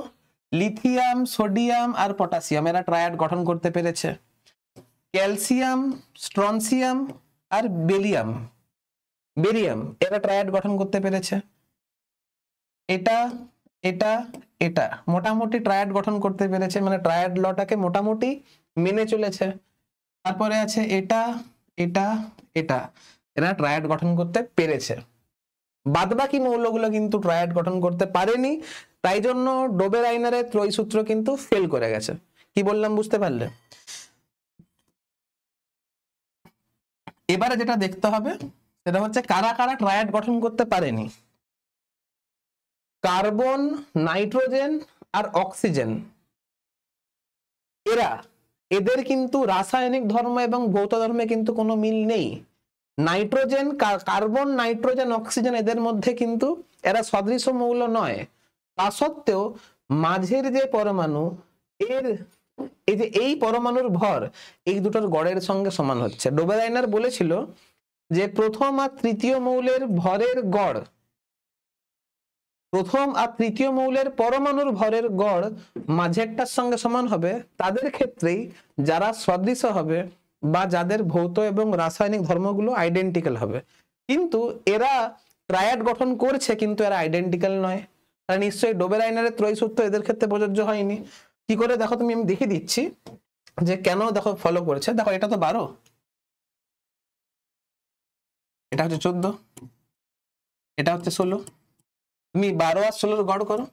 লিথিয়াম, সোডিয়াম আর পটাশিয়াম, এরা ট্রায়াড গঠন করতে পেরেছে। ক্যালসিয়াম, স্ট্রনসিয়াম আর বেরিয়াম, এরা ট্রায়াড গঠন করতে পেরেছে। এটা এটা এটা মোটামুটি ট্রায়াড গঠন করতে পেরেছে, মানে ট্রায়াড লটাকে মোটামুটি মেনে চলেছে। তারপরে আছে এটা এটা এটা, এরা ট্রায়াড গঠন করতে পেরেছে। বাদবাকি মৌলগুলো কিন্তু ট্রায়াড গঠন করতে পারেনি, তাই জন্য ডোবেরাইনারের ত্রয়ী সূত্র কিন্তু ফেল করে গেছে। কি বললাম বুঝতে পারলে? এবারে যেটা দেখতে হবে সেটা হচ্ছে কারা কারা ট্রায়াড গঠন করতে পারেনি। কার্বন, নাইট্রোজেন আর অক্সিজেন, এদের কিন্তু রাসায়নিক ধর্ম এবং ভৌত ধর্মে কিন্তু কোনো মিল নেই। নাইট্রোজেন, কার্বন, নাইট্রোজেন, অক্সিজেন, এদের মধ্যে কিন্তু এরা সদৃশ মৌল নয়। তা সত্ত্বেও মাঝের যে পরমাণু, এই পরমাণুর ভর এই দুটোর গড়ের সঙ্গে সমান হচ্ছে। ডোবেরাইনার বলেছিল যে প্রথম আর তৃতীয় মৌলের ভরের গড়, প্রথম আর তৃতীয় মৌলের পরমাণুর ভরের গড় মাঝেরটার সঙ্গে সমান হবে তাদের ক্ষেত্রেই যারা সদৃশ হবে বা যাদের ভৌত এবং রাসায়নিক ধর্মগুলো আইডেন্টিক্যাল হবে। কিন্তু এরা ট্রায়াড গঠন করছে, কিন্তু এরা আইডেন্টিক্যাল নয়, তারা নিশ্চয়ই ডোবেরাইনারের ত্রয়ী সূত্র এদের ক্ষেত্রে প্রযোজ্য হয়নি। কি করে দেখো, আমি দেখিয়ে দিচ্ছি যে কেন দেখো ফলো করেছে। দেখো এটা তো 12, এটা হচ্ছে 14, এটা হচ্ছে 16, তুমি 12 আর 16 গড় করো,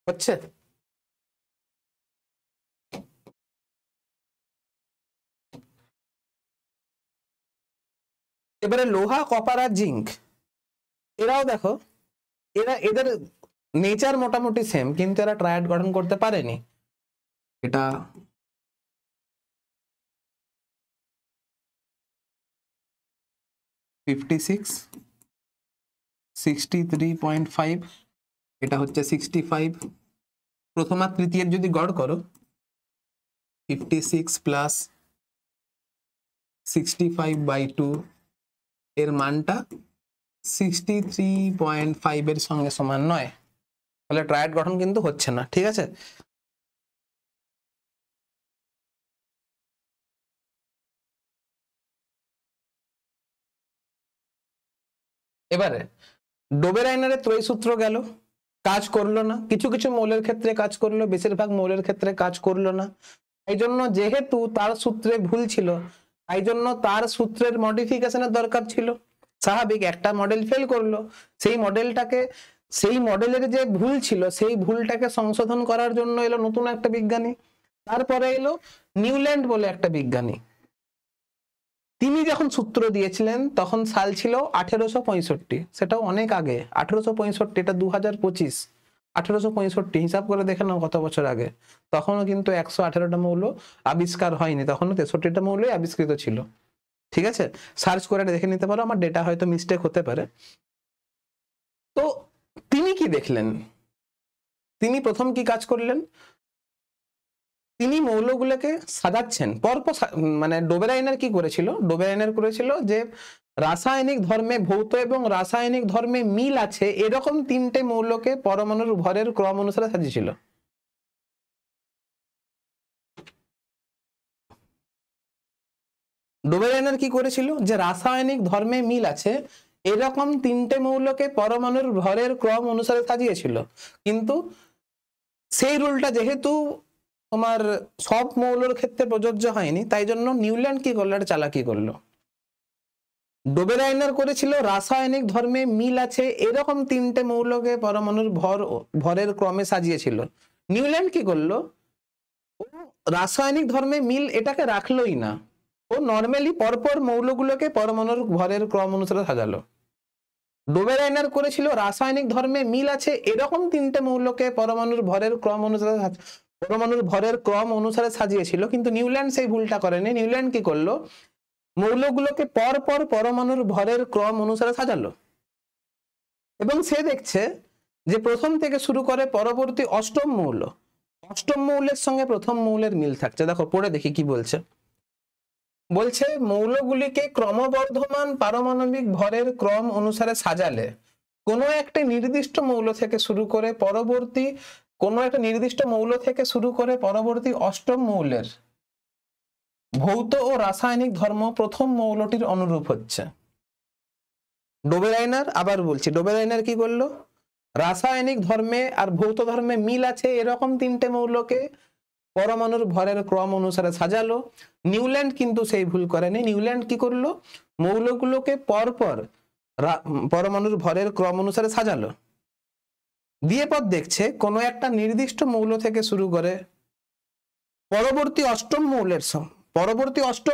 হচ্ছে। এবারে লোহা, কপার আর জিঙ্ক, এরাও দেখো এদের নেচার মোটামুটি সেম, কিন্তু এরা ট্রায়াড গঠন করতে পারেনি। এটা (56, 63.5), এটা হচ্ছে 65। প্রথম আর তৃতীয়ের যদি গড় করো 56 প্লাস 65/2, এর মানটা 63.5 এর সঙ্গে সমান নয়, তাহলে ট্রায়াড গঠন কিন্তু হচ্ছে না। ঠিক আছে, এবারে ডোবেরাইনারের ত্রয়ী সূত্র গেল, কাজ করলো না, কিছু কিছু মৌলের ক্ষেত্রে কাজ করলো, বেশিরভাগ মৌলের ক্ষেত্রে কাজ করলো না। এই জন্য যেহেতু তার সূত্রে ভুল ছিল, তাই জন্য তার সূত্রের মডিফিকেশনের দরকার ছিল। স্বাভাবিক, একটা মডেল ফেল করলো, সেই মডেলটাকে, সেই মডেলের যে ভুল ছিল সেই ভুলটাকে সংশোধন করার জন্য এলো নতুন একটা বিজ্ঞানী। তারপরে এলো নিউল্যান্ড বলে একটা বিজ্ঞানী। তিনি যখন সূত্র দিয়েছিলেন তখন সাল ছিল 1865, সেটাও অনেক আগে। 1865, এটা 2025, 1865 হিসাব করে দেখে নাও কত বছর আগে। তখনও কিন্তু 118টা মৌল আবিষ্কার হয়নি, তখনও 63টা মৌলই আবিষ্কৃত ছিল। ঠিক আছে, সার্চ করে দেখে নিতে পারো, আমার ডেটা হয়তো মিস্টেক হতে পারে। তো তিনি কি দেখলেন, তিনি প্রথম কি কাজ করলেন, তিনি মৌলগুলোকে সাজাচ্ছেন পরপর। মানে ডোবেরাইনার কি করেছিল, ডোবেরাইনার করেছিল যে রাসায়নিক ধর্মে, ভৌত এবং রাসায়নিক ধর্মে মিল আছে এরকম তিনটে মৌলকে পরমাণুর ভরের ক্রম অনুসারে সাজিয়েছিল। ডোবেরাইনার কি করেছিল, যে রাসায়নিক ধর্মে মিল আছে এরকম তিনটে মৌলকে পরমাণুর ভরের ক্রম অনুসারে সাজিয়েছিল। কিন্তু সেই রুলটা যেহেতু তোমার সব মৌলের ক্ষেত্রে প্রযোজ্য হয়নি, তাই জন্য নিউল্যান্ড কি করলো, একটা চালাকি করলো। ডোবেরাইনার করেছিল রাসায়নিক ধর্মে মিল আছে এরকম তিনটে মৌলকে পরমাণুর ভরের ক্রমে সাজিয়েছিল। নিউল্যান্ড কি করলো, ও রাসায়নিক ধর্মে মিল এটাকে রাখলোই না, ও নর্মালি পরপর মৌলগুলোকে পরমাণুর ভরের ক্রম অনুসারে সাজালো। ডোবেরাইনার করেছিল রাসায়নিক ধর্মে মিল আছে এরকম তিনটে মৌলকে পরমাণুর ভরের ক্রম অনুসারে সাজিয়েছিল, কিন্তু নিউল্যান্ড সেই ভুলটা করেনি। নিউল্যান্ড কি করলো, মৌলগুলোকে পরপর পরমাণুর ভরের ক্রম অনুসারে সাজালো, এবং সে দেখছে যে প্রথম থেকে শুরু করে পরবর্তী অষ্টম মৌলের সঙ্গে প্রথম মৌলের মিল থাকছে। দেখো পড়ে দেখি কি বলছে। বলছে মৌলগুলিকে ক্রমবর্ধমান পারমাণবিক ভরের ক্রম অনুসারে সাজালে কোনো একটা নির্দিষ্ট মৌল থেকে শুরু করে পরবর্তী অষ্টম মৌলের ভৌত ও রাসায়নিক ধর্ম প্রথম মৌলটির অনুরূপ হচ্ছে। ডোবেরাইনার, আবার বলছি, ডোবেরাইনার কি করলো, রাসায়নিক ধর্মে আর ভৌত ধর্মে মিল আছে এরকম তিনটে মৌলকে পরমাণুর ভরের ক্রম অনুসারে সাজালো। নিউল্যান্ড কিন্তু সেই ভুল করেনি। নিউল্যান্ড কি করলো, মৌলগুলোকে পরপর পরমাণুর ভরের ক্রম অনুসারে সাজালো, দিয়ে পর দেখছে কোনো একটা নির্দিষ্ট মৌল থেকে শুরু করে পরবর্তী অষ্টম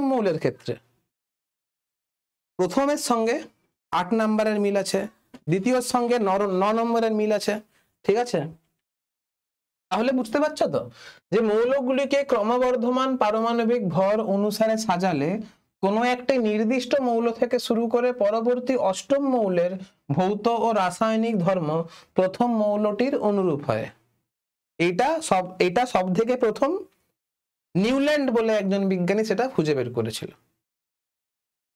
মৌলের ক্ষেত্রে প্রথমের সঙ্গে 8 নম্বরের মিল আছে, দ্বিতীয়র সঙ্গে 9 নম্বরের মিল আছে। ঠিক আছে, তাহলে বুঝতে পারছো তো যে মৌলগুলিকে ক্রমবর্ধমান পারমাণবিক ভর অনুসারে সাজালে কোনো একটা নির্দিষ্ট মৌল থেকে শুরু করে পরবর্তী অষ্টম মৌলের ভৌত ও রাসায়নিক ধর্ম প্রথম মৌলটির অনুরূপ হয়। এটা সব থেকে প্রথম নিউল্যান্ড বলে একজন বিজ্ঞানী সেটা খুঁজে বের করেছিল।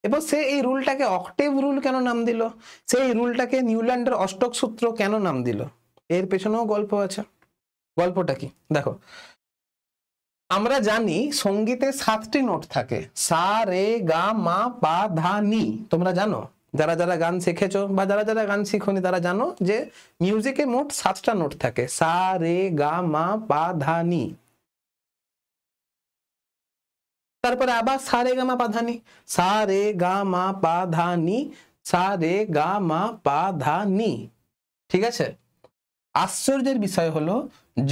এবার সে এই রুলটাকে অক্টেভ রুল কেন নাম দিল, সে এই রুলটাকে নিউল্যান্ডের অষ্টক সূত্র কেন নাম দিল, এর পেছনেও গল্প আছে। গল্পটা কি দেখো, আমরা জানি সঙ্গীতে 7টি নোট থাকে, সা রে গা মা পা ধা নি। তোমরা জানো, যারা যারা গান শিখেছো বা যারা যারা গান শিখোনি তারা জানো যে মিউজিকে মোট 7টা নোট থাকে, সা রে গা মা পা ধা নি। তারপরে আবার সা রে গা মা পা ধা নি, সা রে গা মা পা ধা নি, সা রে গা মা পা ধা নি। ঠিক আছে, আশ্চর্যের বিষয় হলো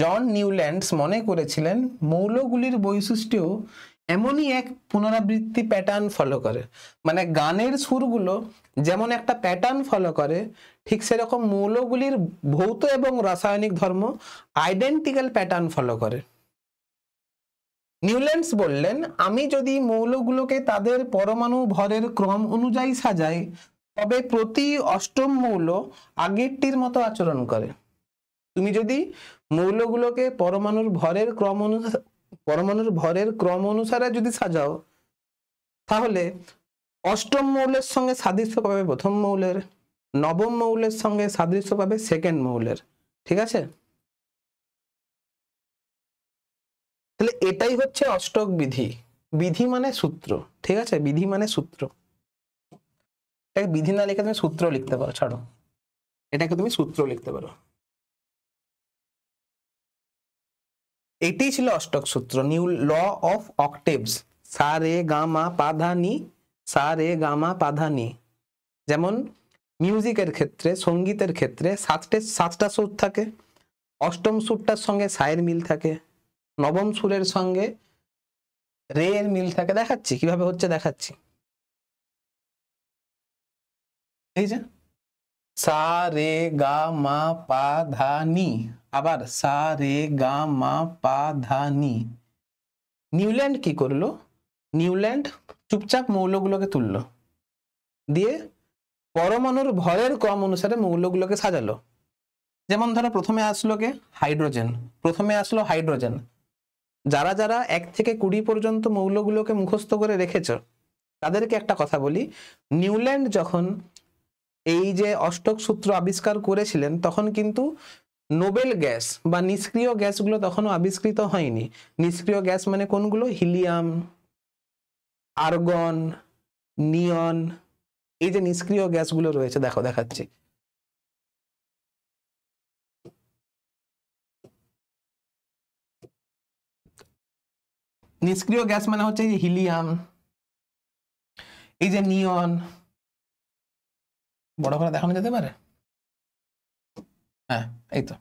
জন নিউল্যান্ডস মনে করেছিলেন মৌলগুলির বৈশিষ্ট্য এমনই এক পুনরাবৃত্তি প্যাটার্ন ফলো করে, মানে গানের সুরগুলো যেমন একটা প্যাটার্ন ফলো করে ঠিক সেরকম মৌলগুলির ভৌত এবং রাসায়নিক ধর্ম আইডেন্টিক্যাল প্যাটার্ন ফলো করে। নিউল্যান্ডস বললেন, আমি যদি মৌলগুলোকে তাদের পরমাণু ভরের ক্রম অনুযায়ী সাজাই তবে প্রতি অষ্টম মৌল আগেরটির মতো আচরণ করে। তুমি যদি মৌলগুলোকে পরমাণুর ভরের ক্রম অনুসারে যদি সাজাও তাহলে অষ্টম মৌলের সঙ্গে সাদৃশ্য পাবে প্রথম মৌলের, নবম মৌলের সঙ্গে সাদৃশ্য পাবে সেকেন্ড মৌলের। ঠিক আছে, তাহলে এটাই হচ্ছে অষ্টক বিধি। বিধি মানে সূত্র। ঠিক আছে, বিধি মানে সূত্র। এটাকে বিধি না লিখে তুমি সূত্র লিখতে পারো, ছাড়ো, এটাকে তুমি সূত্র লিখতে পারো। এটাই ছিল অষ্টক সূত্র, নিউ ল অফ অক্টেভস, সা রে গা মা পা ধা নি, সা রে গা মা পা ধা নি। যেমন মিউজিকের ক্ষেত্রে, সঙ্গীতের ক্ষেত্রে সাতটা সুর থাকে, অষ্টম সুরটার সঙ্গে সায়ের মিল থাকে, নবম সুরের সঙ্গে রে এর মিল থাকে। দেখাচ্ছি কিভাবে হচ্ছে, দেখাচ্ছি। এই যে সা রে গা মা পা ধা নি, আবার সা রে গা মা পা ধা নি। নিউল্যান্ড কি করলো? নিউল্যান্ড চুপচাপ মৌলগুলোকে তুললো, দিয়ে পরমাণুর ভরের ক্রম অনুসারে মৌলগুলোকে সাজালো। যেমন ধরো প্রথমে আসলো কে? হাইড্রোজেন। প্রথমে আসলো হাইড্রোজেন। যারা যারা 1 থেকে 20 পর্যন্ত মৌলগুলোকে মুখস্থ করে রেখেছ, তাদেরকে একটা কথা বলি, নিউল্যান্ড যখন এই যে অষ্টক সূত্র আবিষ্কার করেছিলেন, তখন কিন্তু নোবেল গ্যাস বা নিষ্ক্রিয় গ্যাসগুলো তখনও আবিষ্কৃত হয়নি। নিষ্ক্রিয় গ্যাস মানে কোনগুলো? হিলিয়াম, আর্গন, নিয়ন, এই যে নিষ্ক্রিয় গ্যাসগুলো রয়েছে, দেখো দেখাচ্ছি। নিষ্ক্রিয় গ্যাস মানে হচ্ছে এই যে হিলিয়াম, এই যে নিয়ন। বড় করে দেখানো যেতে পারে? হ্যাঁ, এই তো।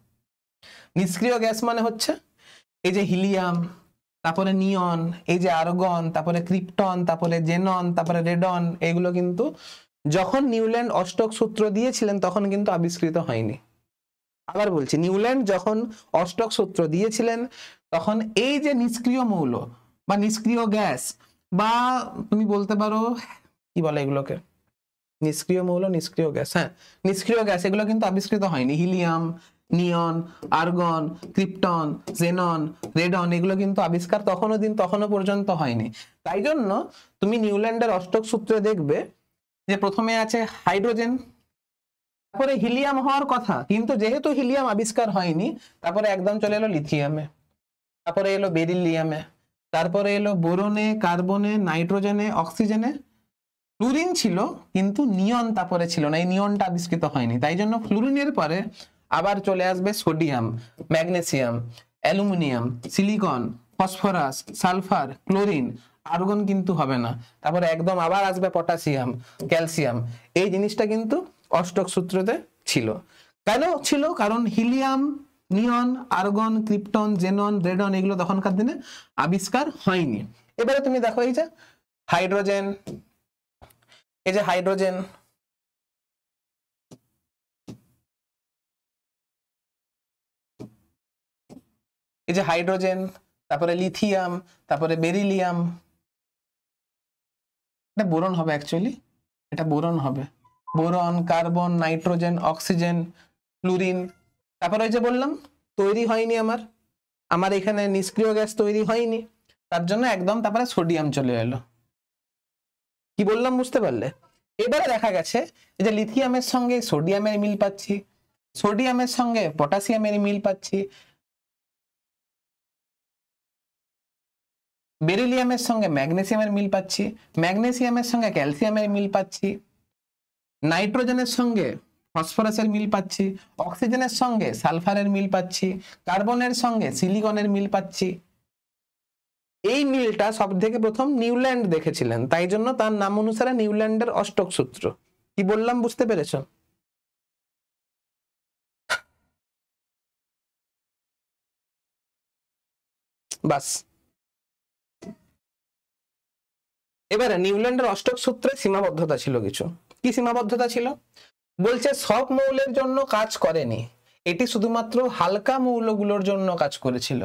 নিষ্ক্রিয় গ্যাস মানে হচ্ছে এই যে হিলিয়াম, তারপরে নিয়ন, এই যে আর্গন, তারপরে ক্রিপ্টন, তারপরে জেনন, তারপরে রেডন। এগুলো কিন্তু যখন নিউল্যান্ড অষ্টক সূত্র দিয়েছিলেন তখন কিন্তু আবিষ্কৃত হয়নি। আবার বলছি, নিউল্যান্ড যখন অষ্টক সূত্র দিয়েছিলেন তখন এই যে নিষ্ক্রিয় মৌল বা নিষ্ক্রিয় গ্যাস, বা তুমি বলতে পারো কি বলে এগুলোকে, নিষ্ক্রিয় মৌল, নিষ্ক্রিয় গ্যাস, হ্যাঁ নিষ্ক্রিয় গ্যাস, এগুলো কিন্তু আবিষ্কৃত হয়নি। হিলিয়াম, নিয়ন, আর্গন, ক্রিপ্টন, জেনন, রেডন, এগুলো কিন্তু আবিষ্কার তখনও পর্যন্ত হয়নি। তাই জন্য তুমি নিউল্যান্ডের অষ্টক সূত্রে দেখবে যে প্রথমে আছে হাইড্রোজেন, তারপরে হিলিয়াম হওয়ার কথা, কিন্তু যেহেতু হিলিয়াম আবিষ্কার হয়নি, তারপরে একদম চলে এলো লিথিয়ামে, তারপরে এলো বেরিলিয়ামে, তারপরে এলো বোরনে, কার্বনে, নাইট্রোজেনে, অক্সিজেনে। ফ্লুরিন ছিল কিন্তু নিয়ন তারপরে ছিল না, এই নিয়নটা আবিষ্কৃত হয়নি। তাই জন্য ফ্লুরিনের পরে আবার চলে আসবে sodium, magnesium, aluminium, silicon, phosphorus, sulphur, chlorine, argon কিন্তু হবে না। তারপরে একদম আবার আসবে পটাশিয়াম, ক্যালসিয়াম। এই জিনিসটা কিন্তু অষ্টক সূত্রতে ছিল। কেন ছিল? কারণ হিলিয়াম, নিয়ন, আর্গন, ক্রিপ্টন, জেনন, রেডন এগুলো তখনকার দিনে আবিষ্কার হয়নি। এবারে তুমি দেখো এই যে হাইড্রোজেন, এই যে হাইড্রোজেন, এই যে হাইড্রোজেন, তারপরে লিথিয়াম, তারপরে বেরিলিয়াম, এটা বোরন হবে অ্যাকচুয়ালি, এটা বোরন হবে। Boron, carbon, nitrogen, oxygen, fluorine. তারপরে ওই যে বললাম তৈরি হয়নি আমার এখানে নিষ্ক্রিয় গ্যাস তৈরি হয়নি, তার জন্য একদম তারপরে সোডিয়াম চলে এলো। কি বললাম বুঝতে পারলে? এবারে দেখা গেছে যে লিথিয়ামের সঙ্গে সোডিয়ামের মিল পাচ্ছি, সোডিয়ামের সঙ্গে পটাশিয়ামের মিল পাচ্ছি, বেরিলিয়ামের সঙ্গে ম্যাগনেসিয়ামের মিল পাচ্ছি, ম্যাগনেসিয়ামের সঙ্গে ক্যালসিয়ামের মিল পাচ্ছি, নাইট্রোজেনের সঙ্গে ফসফরাসের মিল পাচ্ছি, অক্সিজেনের সঙ্গে সালফারের মিল পাচ্ছি, কার্বনের সঙ্গে সিলিকনের মিল পাচ্ছি। এই মিলটা সব থেকে প্রথম নিউল্যান্ড দেখেছিলেন, তাই জন্য তার নাম অনুসারে নিউল্যান্ডের অষ্টক সূত্র। কি বললাম বুঝতে পেরেছ? বাস। এবারে নিউল্যান্ডের অষ্টক সূত্রে সীমাবদ্ধতা ছিল কিছু। কি সীমাবদ্ধতা ছিল? বলছে সব মৌলের জন্য কাজ করেনি, এটি শুধুমাত্র হালকা মৌলগুলোর জন্য কাজ করেছিল।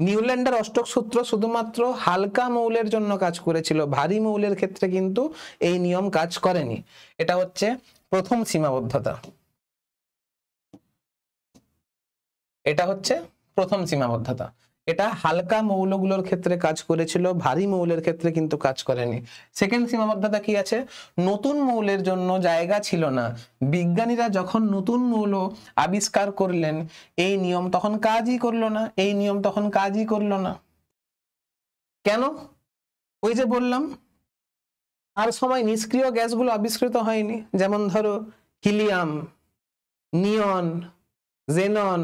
নিউল্যান্ডের অষ্টক সূত্র শুধুমাত্র হালকা মৌলের জন্য কাজ করেছিল, ভারী মৌলের ক্ষেত্রে কিন্তু এই নিয়ম কাজ করেনি। এটা হচ্ছে প্রথম সীমাবদ্ধতা, এটা হচ্ছে প্রথম সীমাবদ্ধতা। এটা হালকা মৌলগুলোর ক্ষেত্রে কাজ করেছিল, ভারী মৌলের ক্ষেত্রে কিন্তু কাজ করেনি। সেকেন্ড সীমাবদ্ধতা কি আছে? নতুন মৌলের জন্য জায়গা ছিল না। বিজ্ঞানীরা যখন নতুন মৌল আবিষ্কার করলেন, এই নিয়ম তখন কাজই করলো না, এই নিয়ম তখন কাজই করলো না। কেন? ওই যে বললাম আর সময় নিষ্ক্রিয় গ্যাসগুলো আবিষ্কৃত হয়নি। যেমন ধরো হিলিয়াম, নিয়ন, জেনন,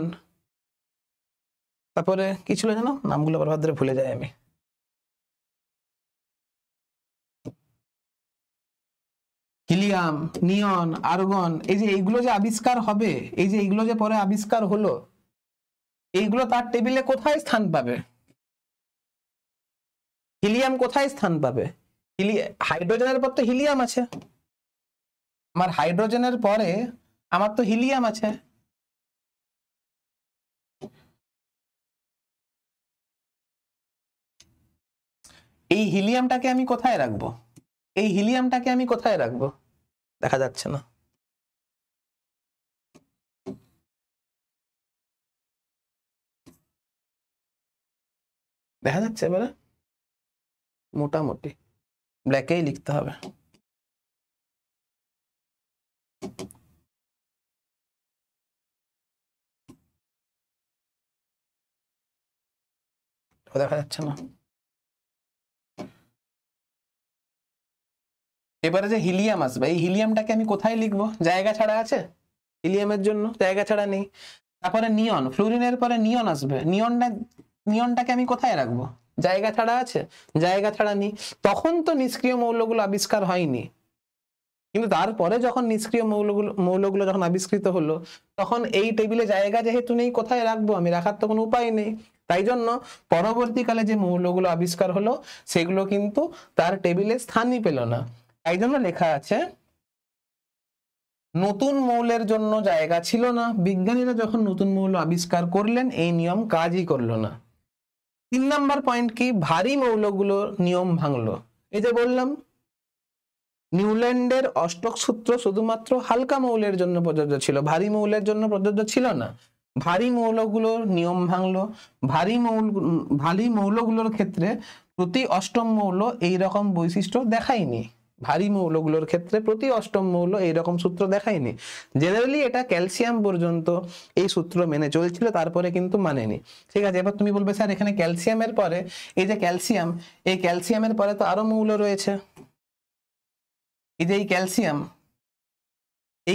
তারপরে কি ছিল জানো, নামগুলো আবার ভাদ্রে ভুলে যাই আমি। হিলিয়াম, নিয়ন, আর্গন, এই যে এইগুলো যে আবিষ্কার হবে, এই যে এইগুলো যে পরে আবিষ্কার হলো, এইগুলো তার টেবিলে কোথায় স্থান পাবে? হিলিয়াম কোথায় স্থান পাবে? হাইড্রোজেনের পর তো হিলিয়াম আছে, আমার হাইড্রোজেনের পরে আমার তো হিলিয়াম আছে। এই হিলিয়ামটাকে আমি কোথায় রাখবো? এই হিলিয়ামটাকে আমি কোথায় রাখবো? দেখা যাচ্ছে না। দেখা যাচ্ছে এবারে? মোটামুটি ব্ল্যাকেই লিখতে হবে। দেখা যাচ্ছে না। এবারে যে হিলিয়াম আসবে, এই হিলিয়ামটাকে আমি কোথায় লিখবো? জায়গা ছাড়া আছে হিলিয়ামের জন্য, জায়গা ছাড়া নেই। তারপরে নিয়ন, ফ্লুরিনের পরে নিয়ন আসবে, নিয়নটাকে আমি কোথায় রাখবো? জায়গা ছাড়া আছে, জায়গা ছাড়া নেই। তখন তো নিষ্ক্রিয় মৌলগুলো আবিষ্কার হয়নি, কিন্তু তারপরে যখন নিষ্ক্রিয় মৌলগুলো যখন আবিষ্কৃত হলো, তখন এই টেবিলে জায়গা যেহেতু নেই, কোথায় রাখবো আমি? রাখার তো কোনো উপায় নেই। তাই জন্য পরবর্তীকালে যে মৌলগুলো আবিষ্কার হলো সেগুলো কিন্তু তার টেবিলে স্থানই পেল না। তাই জন্য লেখা আছে নতুন মৌলের জন্য জায়গা ছিল না। বিজ্ঞানীরা যখন নতুন মৌল আবিষ্কার করলেন, এই নিয়ম কাজই করলো না। 3 নাম্বার পয়েন্ট কি? ভারী মৌলগুলোর নিয়ম ভাঙলো। এই যে বললাম নিউল্যান্ডের অষ্টক সূত্র শুধুমাত্র হালকা মৌলের জন্য প্রযোজ্য ছিল, ভারী মৌলের জন্য প্রযোজ্য ছিল না। ভারী মৌলগুলোর নিয়ম ভাঙলো। ভারী মৌলগুলোর ক্ষেত্রে প্রতি অষ্টম মৌল এইরকম বৈশিষ্ট্য দেখায়নি। ভারী মৌলগুলোর ক্ষেত্রে প্রতি অষ্টম মৌল এইরকম সূত্র দেখায়নি। জেনারেলি এটা ক্যালসিয়াম পর্যন্ত এই সূত্র মেনে চলছিল, তারপরে কিন্তু মানেনি। ঠিক আছে, এবার তুমি বলবে স্যার এখানে ক্যালসিয়ামের পরে, এই যে ক্যালসিয়াম, এই ক্যালসিয়ামের পরে তো আরো মৌল রয়েছে। এই যে এই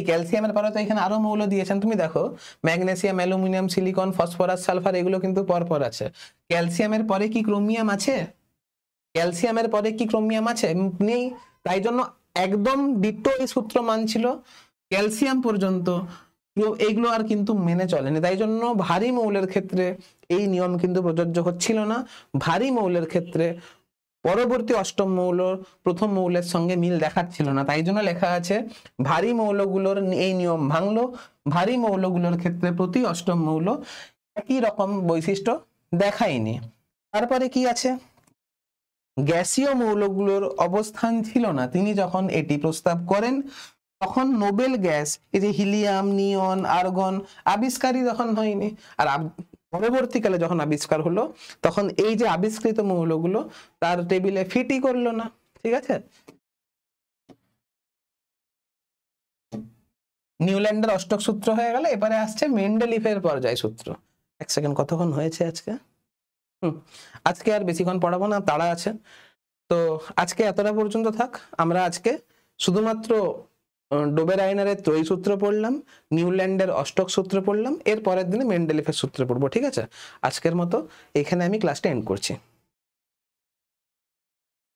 ক্যালসিয়ামের পরে তো এখানে আরো মৌল দিয়েছেন। তুমি দেখো magnesium, aluminium, silicon, phosphorus, sulphur, এগুলো কিন্তু পরপর আছে। ক্যালসিয়ামের পরে কি ক্রোমিয়াম আছে? ক্যালসিয়ামের পরে কি ক্রোমিয়াম আছে? নেই। তাই জন্য একদম ডিটো এই সূত্র মানছিল ক্যালসিয়াম পর্যন্ত, এইগুলো আর কিন্তু মেনে চলেনি। তাই জন্য ভারী মৌলের ক্ষেত্রে এই নিয়ম কিন্তু প্রযোজ্য হচ্ছিল না। ভারী মৌলের ক্ষেত্রে পরবর্তী অষ্টম মৌল প্রথম মৌলের সঙ্গে মিল দেখাচ্ছিল না। তাই জন্য লেখা আছে ভারী মৌলগুলোর এই নিয়ম ভাঙলো। ভারী মৌলগুলোর ক্ষেত্রে প্রতি অষ্টম মৌল একই রকম বৈশিষ্ট্য দেখায়নি। তারপরে কি আছে? গ্যাসীয় মৌলগুলোর অবস্থান ছিল না। তিনি যখন এটি প্রস্তাব করেন তখন নোবেল গ্যাস, এই যে হিলিয়াম, নিয়ন, আর্গন আবিষ্কারই তখন হয়নি। আর পরবর্তীকালে যখন আবিষ্কার হলো তখন এই যে আবিষ্কৃত মৌলগুলো তার টেবিলে ফিটই করলো না। ঠিক আছে, নিউল্যান্ডের অষ্টক সূত্র হয়ে গেল। এবারে আসছে মেন্ডেলিফের পর্যায় সূত্র। এক সেকেন্ড, কতক্ষণ হয়েছে আজকে? আজকে আর বেশিক্ষণ পড়াবো না, তাড়া আছে। তো আজকে এতটা পর্যন্ত থাক। আমরা আজকে শুধুমাত্র ডোবেরাইনারের ত্রয়ী সূত্র পড়লাম, নিউল্যান্ডের অষ্টক সূত্র পড়লাম, এর পরের দিনে মেন্ডেলিফের সূত্র পড়বো। ঠিক আছে, আজকের মতো এখানে আমি ক্লাসটা এন্ড করছি।